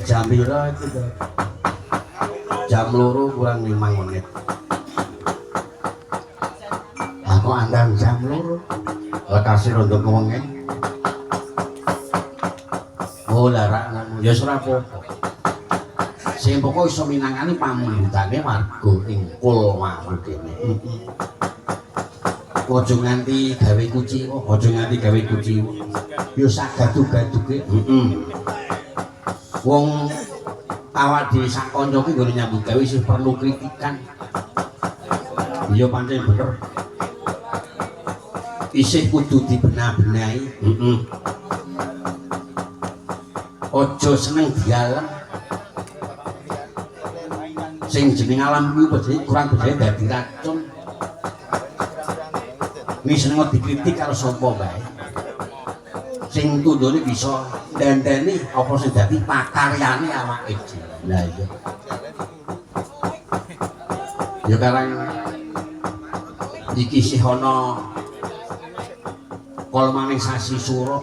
Jam pira iki to? Jam 2 kurang 5 menit. Aku andang jam 2. Lekasi rondo wengi. Oh larak ngono. Ya ora apa-apa. Sing pokok iso minangani pamandane warga ing kul mau dene. Aja nganti gawe kuciwa, aja nganti gawe kuciwa. Ya sagadu-gaduke. Wong awak dhewe sak kanca ki nggone nyambut gawe sing perlu kritikan. Iya pancen bener. Isih kudu dibenah-benahi. Aja seneng dialem. Sing jeneng alam kuwi kurang bedhe dadi racun. Wis seneng dikritik karo sapa bae. Sing tundone bisa ndendeni apa sing dadi pakaryane awake dhewe. Lah iya. Ya karang iki isih ana kol maning sasi sura.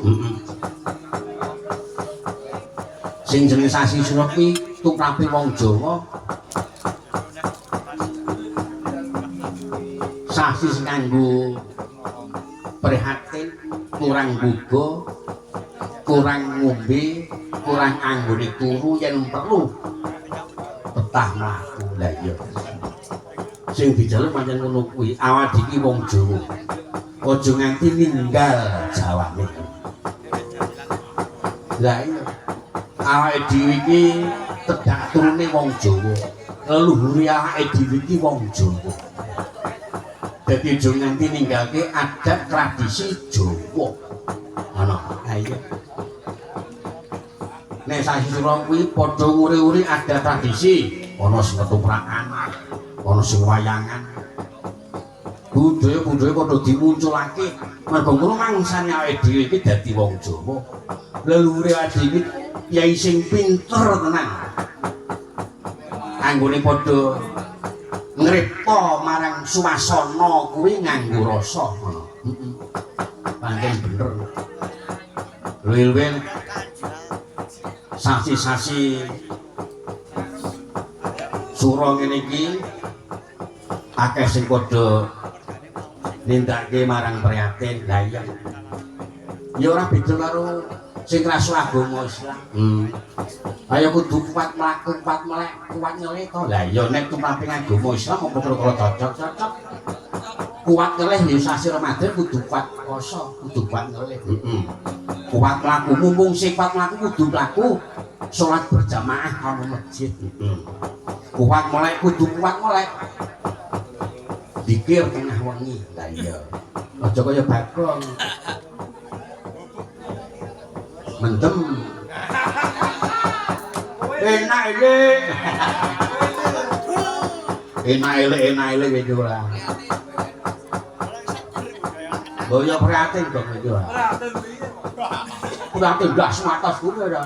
Sing jeneng Sasi Sura kuwi tumrape wong Jawa. Sasi sing kanggo prihatin, kurang gugo, kurang ngombe, kurang anggone turu yen perlu betah mlaku. Lah iya. Sing dijaluk pancen ngono kuwi, awak iki wong Jawa. Aja nganti ninggal Jawane. Lah iya. Awake dhewe iki tedak turune wong Jawa. Leluhure awake dhewe iki wong Jawa. Dadi aja nganti ninggalke adat tradisi Jawa. Ngono. Ha iya. Nek Sasi Sura kuwi padha uri-uri adat tradisi, ana sing ketuprakan, ana sing wayangan. Budaya-budaya padha dimunculake. Mergo ngono mangsane awake dhewe iki dadi wong Jawa. Leluhure awake dhewe yai sing pinter tenan. Anggone padha ngripta marang suasana kuwi nganggo rasa ngono. Heeh. Pancen bener. Luwih-luwih sasi-sasi Sura ngene iki akeh sing padha nindakake marang prihatin. Lah iya. Ya ora beda karo sing rasu agama Islam. Ayo kudu kuat mlaku, kuat melek, kuat nyeleh to. Lah ya nek tumraping agama Islam apa kira-kira cocok-cocok. Kuat nyeleh ya sasi Ramadan kudu kuat poso, kudu kuat nyeleh. Kuat mlaku, mumpung sing kuat mlaku kudu mlaku salat berjamaah ana masjid. Kuat melek kudu kuat melek. Dikir tengah wengi. Lah iya. Aja kaya Bagong. Mendem. Enak iki. Enak ele iki ora. Boyo prihatin kok iki ora. Prihatin ndak sematas kuwi ora.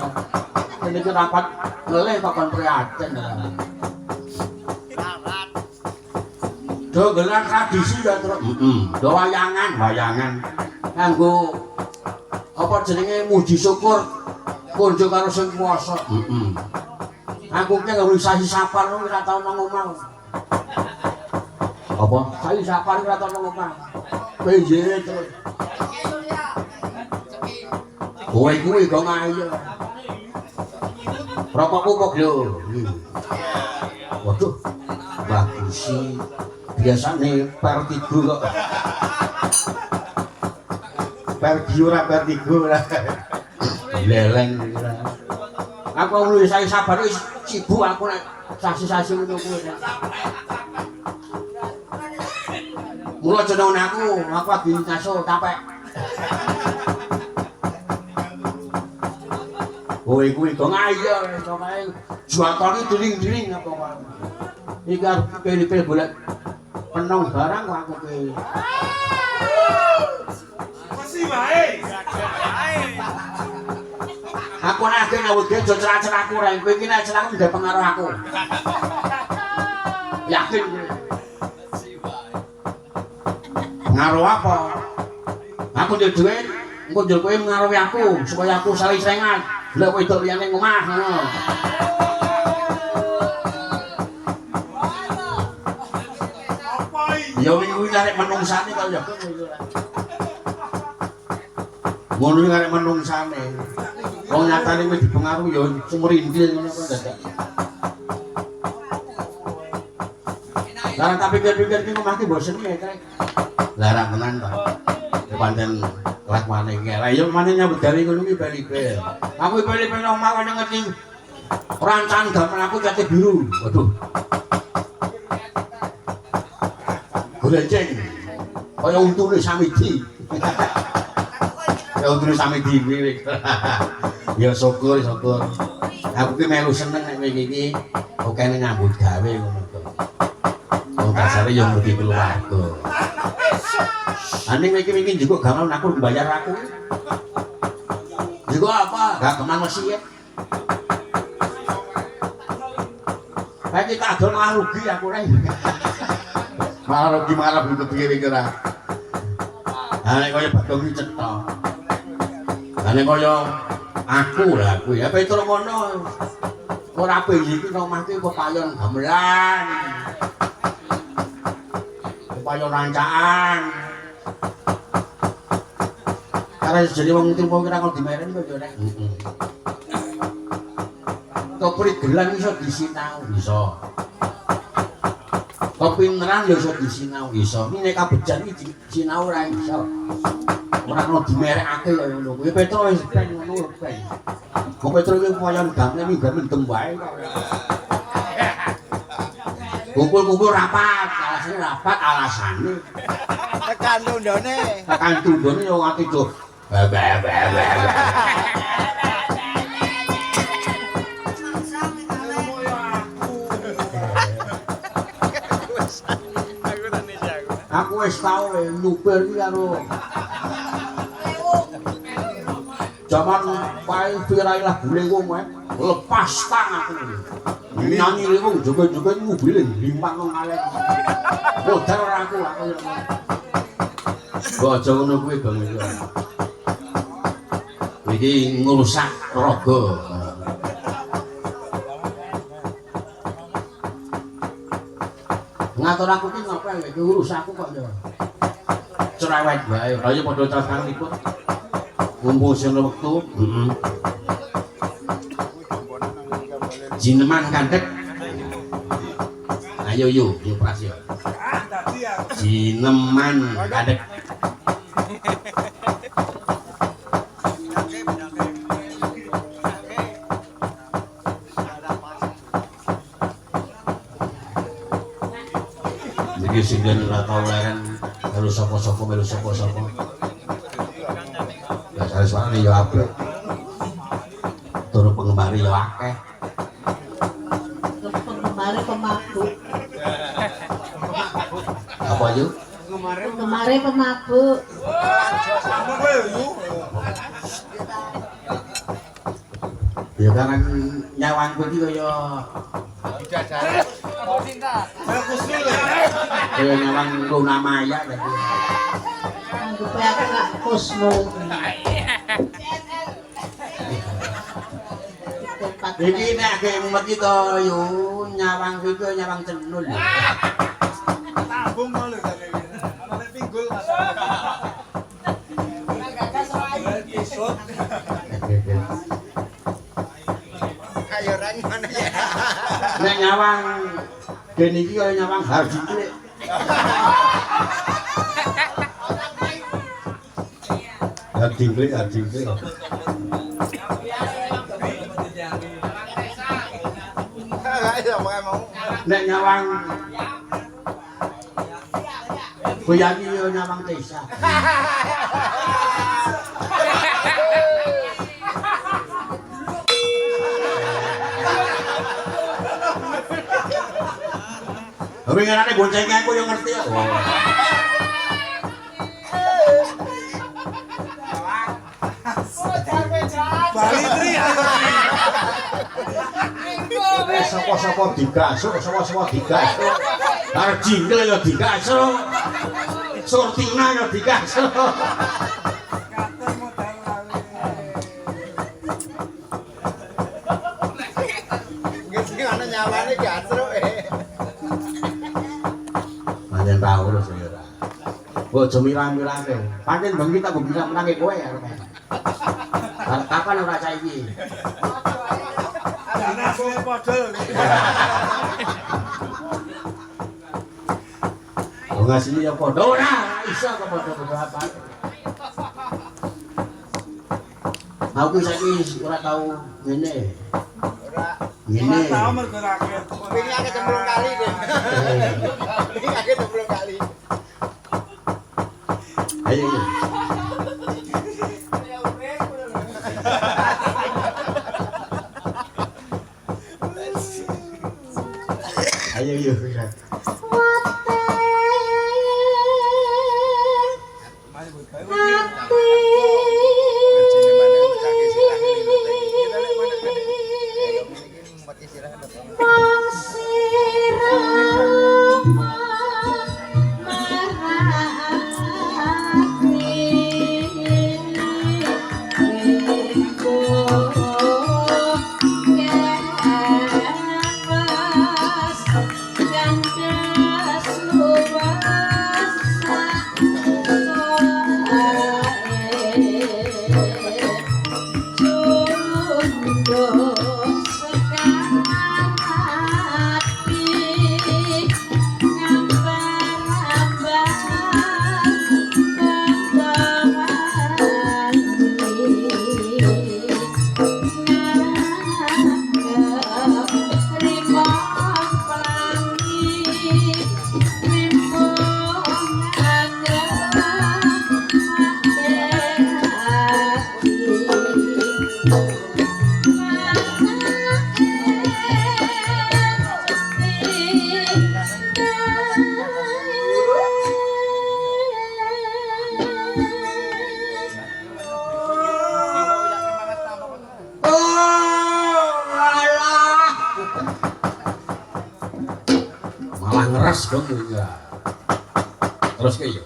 Ini iki rapat ngelih kok kon prihatin. Do gelar tradisi ya terus. Do wayangan. Kanggo apa jenenge muji syukur kunjuk karo sing kuwasa. Aku ki nggawe sasi sapar ora tau nang omah. Apa? Sasi sapar ora tau nang omah. Piye terus? Kowe kuwi kok ayo. Rokokku kok lho. Waduh. Bagus sih. Biasane Vertigo kok. Vertigo ora. Leleng ora. Aku nulis saya sabar wis sibuk aku nek sasi-sasi ngono kuwi. Mula jenenge aku lagi ngaso capek. Kowe kuwi kok ayo kok ae juatane diring-diring apa kok. Iki arep pilih-pilih golek penong barang kok aku ki. Mesti wae. Aku nek ngawut ge aja cerak-cerakku rek kowe iki nek cerakku ndek pengaruh aku. Yakin kowe. Ngaruh apa? Aku ndek dhuwit, engko njur kowe ngaruhi aku supaya aku saling-salingan. Lha kowe wedok liyane ngomah ngono. Ya minggu iki arek menungsane kok ya kowe iki ora. Ngono iki arek menungsane. Wong nyatane wis dipengaruhi ya sumrindil ngono kok dadak. Lah tak pikir-pikir ki omah ki bosen ya, Krek. Lah ra tenan to. Ya pancen kelakuane iki. Lah ya meneh nyambut gawe ngono ki bali-bali. Aku bali-bali omah kok ngerti rancangan gamelan aku cate biru. Waduh. Golenceng. Kaya untune samidi. Ya untune samidi kuwi. Ya syukur. Aku ki melu seneng nek iki okene nyambut gawe ngono to. Wong dasare ya ngerti keluarga. Aning iki njupuk gamelan aku mbayar aku. Njupuk apa? Gak keman mesti ya. Iki tak adol malah rugi aku rek. Malah rugi malah butuh piye-piye ora. Ha nek kaya Bagong iki cetha. Ha nek kaya Aku lah kuwi. Ya Petro ngono. Ora pengen iki nang omahku pepayon gamelan. Pepayon rancaan. Karena jadi wong timpo kira kok dimeren kok yo nek. Heeh. Kopri gelang iso disinau iso. Kepinteran yo iso disinau iso. Nek kabejan iki disinau ora iso. Ora ono dimerekake kaya ngono kuwi. Petro wis ben ngono ben. Kok Petro iki koyo gamen iki gamen tembae kok. Kumpul-kumpul rapat, alasane. Tekan tundone. Tekan tundone yo ati do. Aku wis tau nyupir iki karo jaman pae viral lagune wong lepas tang aku. Nyanyi wong joget-joget mobil limpang nang alek. Modal ora aku. Aja ngono kuwi Bang. Iki ngrusak raga. Ngatur aku ki ngapa iki urusakku kok ya. Cerewet wae. Kaya padha cacang liput. Mumpung sing wektu, jineman kandhek. Ayo yuk Pras yo. Jineman kandhek. Iki sing ora tau leren melu sapa-sapa melu sapa-sapa. Suarane yo apik. Tur penggemar yo akeh. Penggemar pemabuk. Apa yo? Penggemar pemabuk. Ya kan nyawanku iki kaya Bidadari. Apa cinta? Saya kusul. kaya nyawang Luna Maya tadi. Supaya aku gak Kusno. Iki nek gemet iki to yo nyawang iki nyawang cenul. Tabung lho jane. Ana pinggul Mas. Ayo ra ngono ya. Nek nyawang den iki kaya nyawang haji cilik. Haji cilik. Nek nyawang Boyaki yo nyawang desa. Tapi ngarane boncengnya aku yo ngerti ya. Bali Tri. Sapa-sapa digasuk, sapa-sapa digasuk. Arep jingkel yo digasuk. Sortina yo digasuk. Katon modal lawe. Nggih sing ana nyawane gasruk Pancen ra urus ya ora. Bojo mirang-mirangke. Pancen bengi tak bisa menangi kowe arep. Kapan ora saiki? Anasne padha. Wong asli ya padha ora iso kok padha-padha apa. Aku saiki ora tau ngene. Ora. Ngene. Tahu mergo rakyat. Wingi akeh cemplung kali deh. Wingi akeh cemplung kali. Ayo. Ayo yo. Oh Malah ngeres dong ya. Terus ke ya.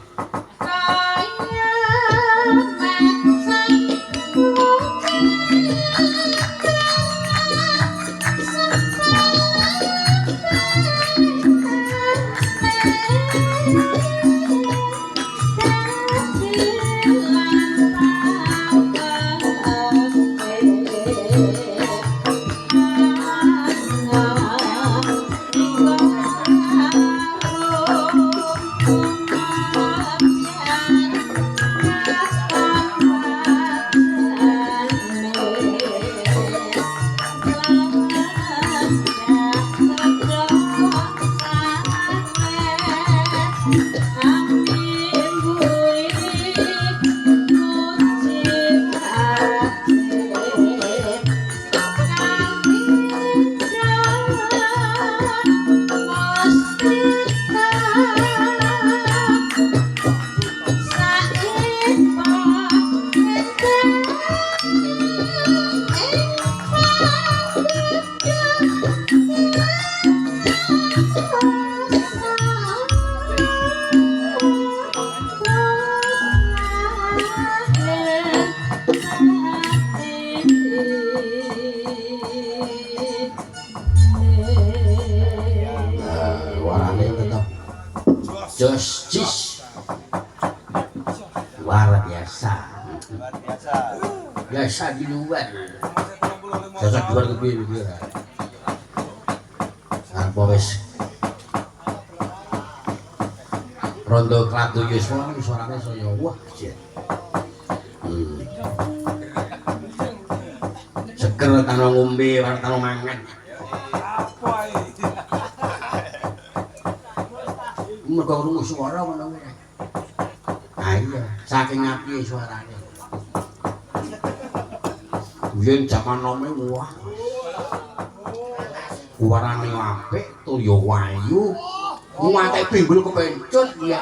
Warnanya tetap Jostis luar biasa. Biasa di luar. Biasa di luar lebih. Apa wis rondo klatu Yuswa suaranya saya wah jet. Seger tanah ngombe warna tanah mangan. Mergo krungu suara ngono kuwi. Ah iya, saking apike suarane. Yen jaman nome wah. Warane apik, tulya wayu. Muate pinggul kepencut ya.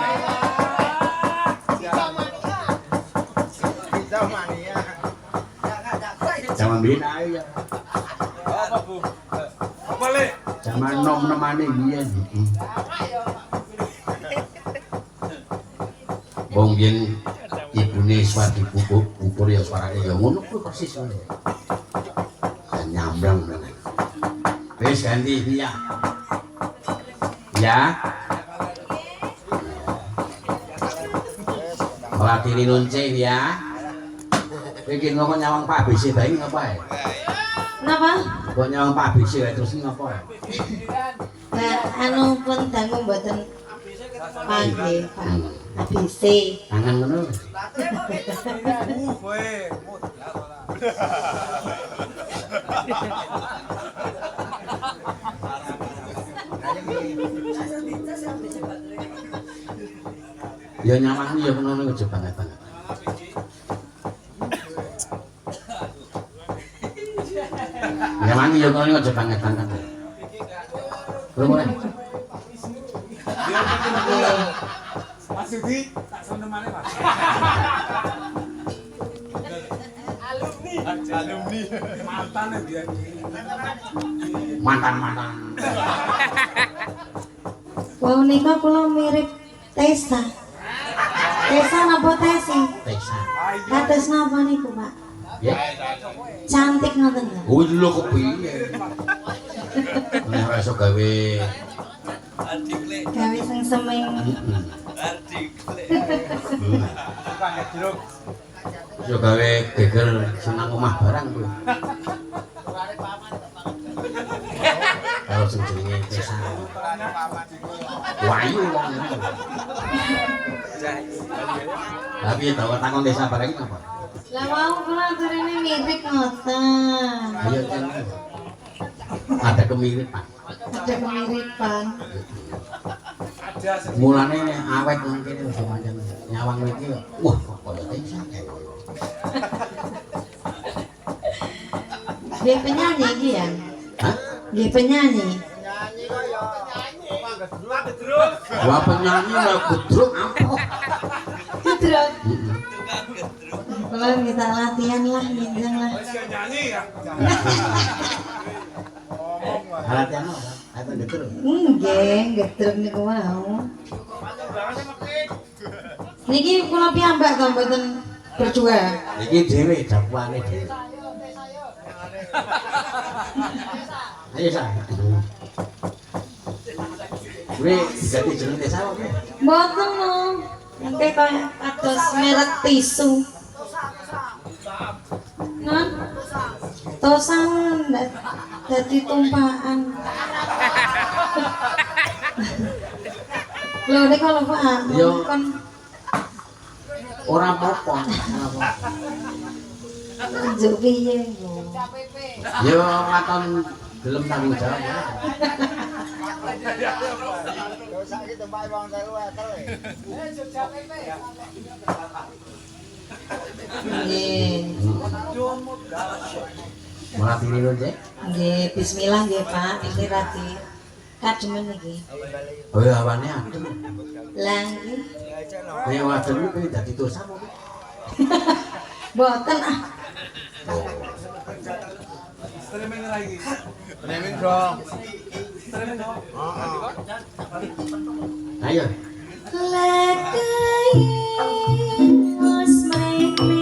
Jaman bina ya. Apa Bu? Apa Le? Jaman nom-nomane biyen. Wong yen ibune swati bubur ya suarane ya ngono kuwi persis ngono. Nyamblang tenan. Wis ganti dia. Ya. Melatih nunce ya. Iki ngomong nyawang Pak BC bae ngapa ya? Napa? Kok nyawang Pak BC wae terus ngapa ya? Nah, anu pun dangu mboten panggih Pak. ABC. Tangan ngono. Kowe Ya nyawang ya ngono aja banget. Nyawang ya ngono aja banget. Belum mulai. Mas Sudi tak senemane Mas. Alumni. Mantan dia. Mantan. Wong nika kula mirip Tessa. Tessa napa Tesi? Tesa. Kados napa niku, Pak? Ya. Cantik ngoten lho. Oh lho kepiye. Nek ora iso gawe Gawe sing semeng. iso gawe geger senang omah barang kuwi. Kalau sing jenenge Tesa. Wayu wong iki. Tapi tahu takon Tesa barang iki apa? Lah wau kula aturene mirip ngoten. Ayo kan. Ada kemiripan. Ada kemiripan. Mulane awet mungkin wis pancen nyawang iki wah kaya Tesa kae. Dia penyanyi iki ya. Hah? Dia penyanyi. Nyanyi kok ya nyanyi. Wah penyanyi lah gudruk apa? Gedrok. Kalau kita latihan lah, minjang lah. Wis nyanyi ya. Ngomong Latihan apa? Latihan geter. Nggih, gedrek niku wau. Niki kula piyambak to mboten berjuang. Iki dhewe dakwane dhewe. Ayo sa. Kuwi ganti jeneng desa apa? Mboten no. Engke kaya kados merek tisu. Non. Tosan dadi tumpakan. Lho nek kalau Pak, Yo. kon Ora apa-apa. njuk piye lho. Yo katon gelem tanggung jawab. Dosa iki tempat wong sewu ekel. Nggih. Malah pilih nje. Nggih, bismillah nggih Pak, niki radi kademen iki. Oh ya awane adem. Lah nggih. Kaya adem iki dadi dosa apa? Mboten ah. Streaming lagi. Streaming dong. Streaming dong. Ayo. Let the years make me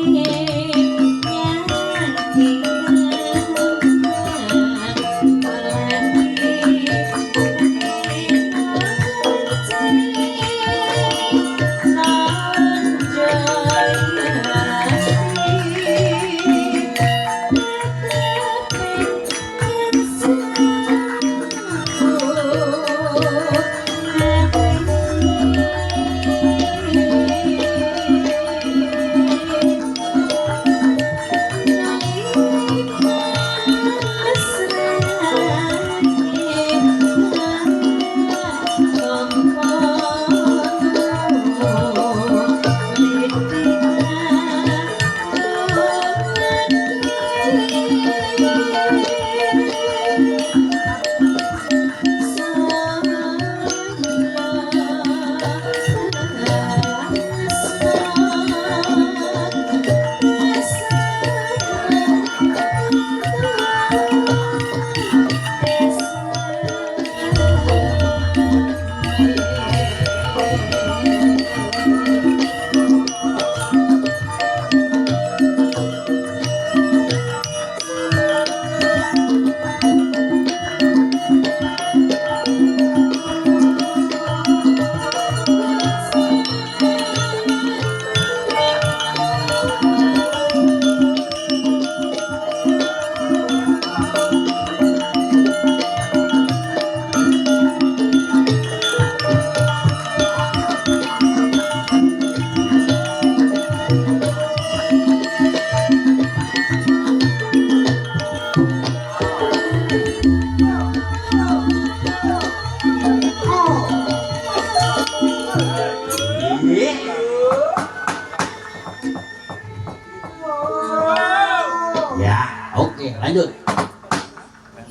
Ya, oke, lanjut.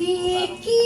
Iki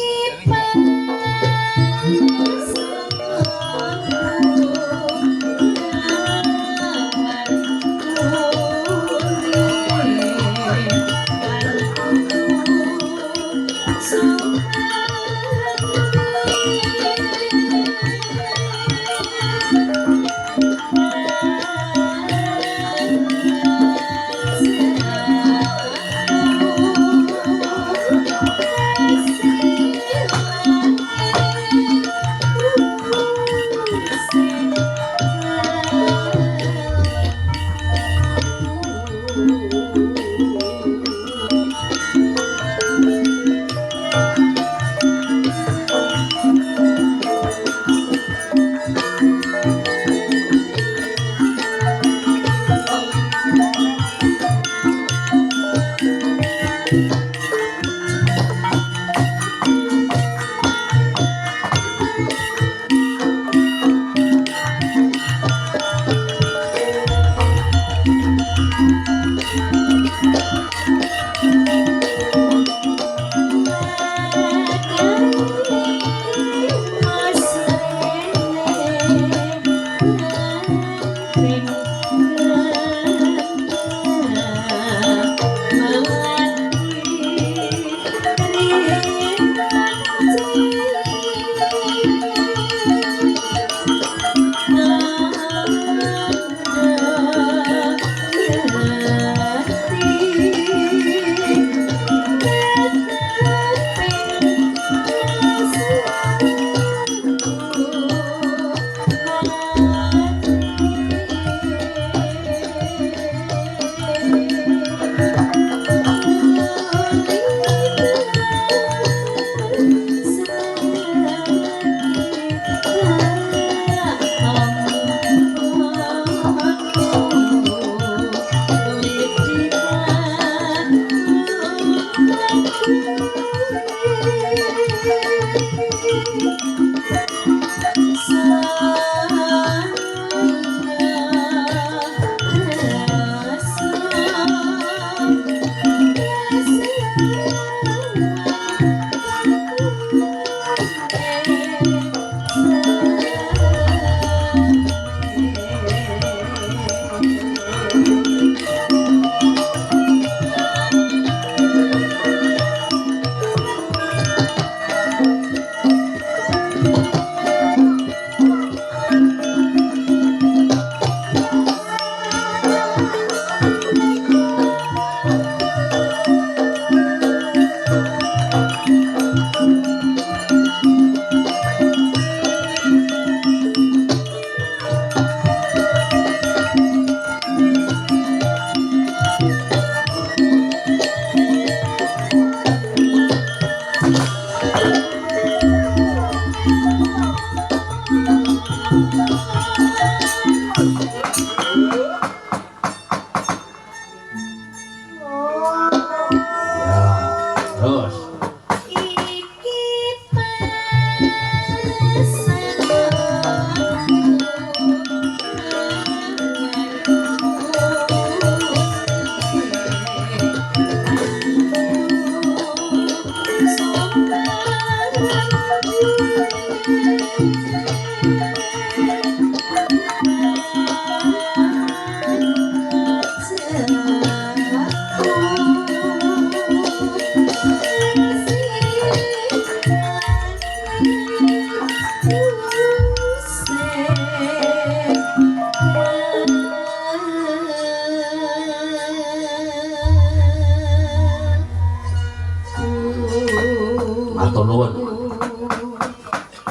Matur nuwun.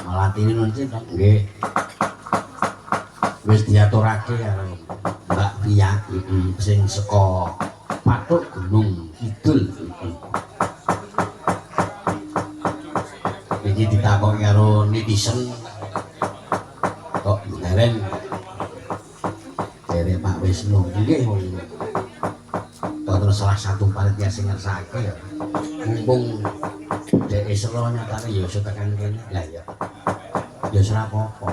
Malatine nun sih nggih. Wis diaturake karo Mbak Pia sing saka Patuk Gunung Kidul. Iki ditakoki karo netizen kok dereng dari Pak Wisnu nggih wong terus salah satu panitia sing ngersake ya mumpung dhek isra nyatane ya iso tekan kene lah ya ya ora apa-apa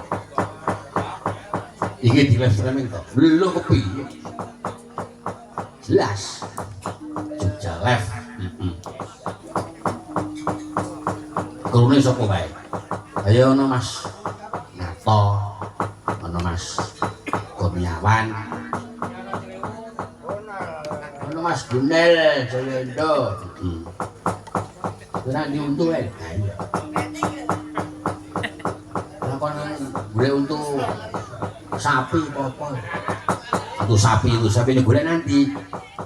iki di live streaming to lho kepiye jelas Jogja live kurune sapa wae ayo ono Mas Nato ono Mas Kurniawan ono Mas Gunel Jayendo ora diuntu wae ayo lakon golek untu sapi apa untu sapi ini golek nanti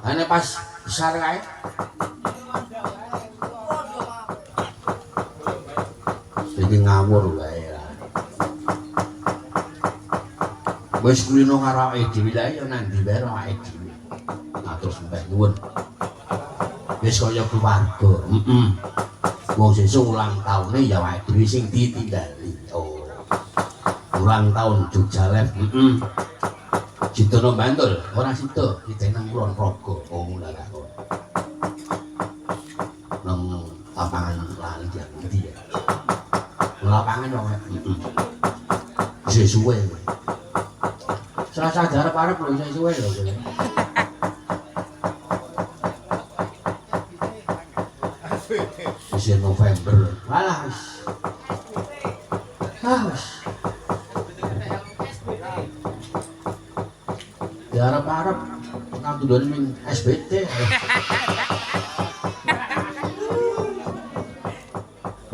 ane pas besar kae jadi ngawur wae lah wis kulino karo awake dhewe lha ya nandi wae karo awake dhewe matur sembah nuwun wis kaya keluarga wong sesuk ulang taune ya awake dhewe sing ditingali oh ulang tahun Jogja Live Sidono Bantul ora sida ditenang Kulon Progo oh mulai kok nang lapangan lali dia ngerti ya lapangan dong sesuai salah sadar arep lho sesuai lho wis November alah wis diarep-arep nang tudone ning SBT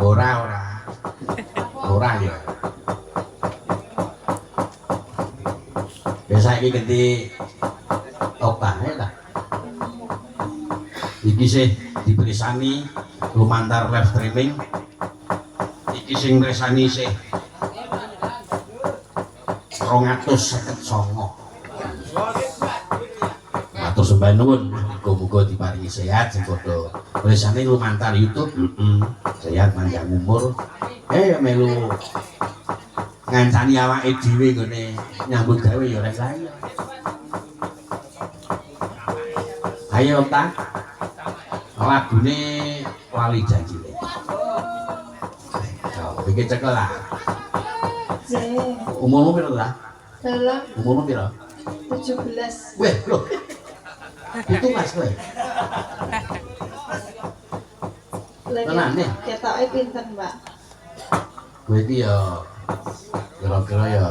ora ya biasa iki ganti obahe lah iki sih diperisani lumantar live streaming iki sing resani sih 259 matur sembah nuwun muga-muga diparingi sehat sing padha resane lumantar YouTube sehat panjang umur melu ngancani awake dhewe nggone nyambut gawe ya ora sae ayo ta lagune wali janjine iki cekel lah umurmu piro ta dalam umurmu piro 17 weh lho itu mas kowe tenan nih ketoke pinten Mbak kowe iki ya kira-kira ya